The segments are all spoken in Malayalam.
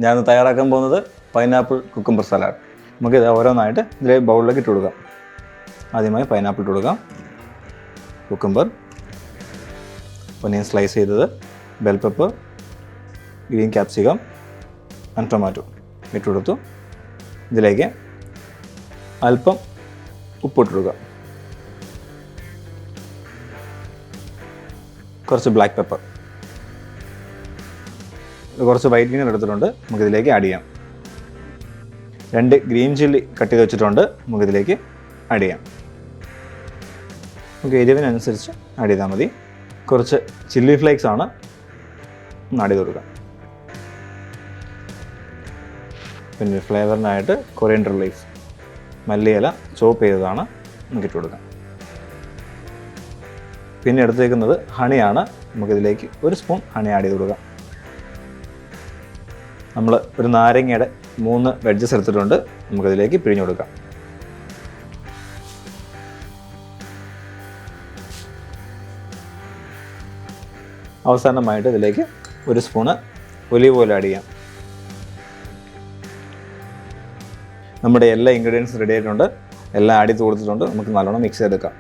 ഞാൻ തയ്യാറാക്കാൻ പോകുന്നത് പൈനാപ്പിൾ കുക്കുംബർ സലാഡ്. നമുക്കിത് ഓരോന്നായിട്ട് ഇതിലെ ബൗളിലേക്ക് ഇട്ട് കൊടുക്കാം. ആദ്യമായി പൈനാപ്പിൾ ഇട്ട് കൊടുക്കാം, കുക്കുംബർ, ഒനിയൻ സ്ലൈസ് ചെയ്തത്, bell pepper, green capsicum and tomato ഇട്ട് കൊടുത്തു. ഇതിലേക്ക് അല്പം ഉപ്പിട്ട് കൊടുക്കുക, കുറച്ച് ബ്ലാക്ക് പെപ്പർ, കുറച്ച് വൈറ്റ് വിനീഗർ എടുത്തിട്ടുണ്ട്, നമുക്കിതിലേക്ക് ആഡ് ചെയ്യാം. 2 ഗ്രീൻ ചില്ലി കട്ട് ചെയ്ത് വെച്ചിട്ടുണ്ട്, നമുക്കിതിലേക്ക് ആഡ് ചെയ്യാം. നമുക്ക് എരിവിനനുസരിച്ച് ആഡ് ചെയ്താൽ മതി. കുറച്ച് ചില്ലി ഫ്ലേക്സ് ആണ് ആഡ് ചെയ്ത് കൊടുക്കാം. പിന്നെ ഫ്ലേവറിനായിട്ട് കൊറിയൻഡർ ലീഫ്, മല്ലിയില ചോപ്പ് ചെയ്തതാണ്, നമുക്കിട്ട് കൊടുക്കാം. പിന്നെ എടുത്തേക്കുന്നത് ഹണിയാണ്, നമുക്കിതിലേക്ക് 1 സ്പൂൺ ഹണി ആഡ് ചെയ്ത് കൊടുക്കാം. നമ്മൾ ഒരു നാരങ്ങയുടെ 3 വെഡ്ജസ് എടുത്തിട്ടുണ്ട്, നമുക്കതിലേക്ക് പിഴിഞ്ഞു കൊടുക്കാം. അവസാനമായിട്ട് ഇതിലേക്ക് 1 സ്പൂണ് ഒലീവ് ഓയിൽ ആഡ് ചെയ്യാം. നമ്മുടെ എല്ലാ ഇൻഗ്രീഡിയൻസും റെഡി ആയിട്ടുണ്ട്, എല്ലാം ആഡ് ചെയ്ത് കൊടുത്തിട്ടുണ്ട്. നമുക്ക് നല്ലോണം മിക്സ് ചെയ്തെടുക്കാം.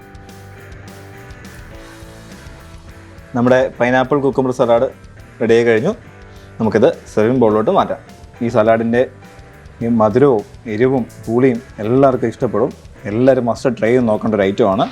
നമ്മുടെ പൈനാപ്പിൾ കുക്കുംബർ സലാഡ് റെഡി ആയി കഴിഞ്ഞു. നമുക്കിത് സെർവിങ് ബൗളിലോട്ട് മാറ്റാം. ഈ സലാഡിൻ്റെ ഈ മധുരവും എരിവും പുളിയും എല്ലാവർക്കും ഇഷ്ടപ്പെടും. എല്ലാവരും മസ്റ്റ് ട്രൈ ചെയ്ത് നോക്കേണ്ട ഒരു ഐറ്റമാണ്.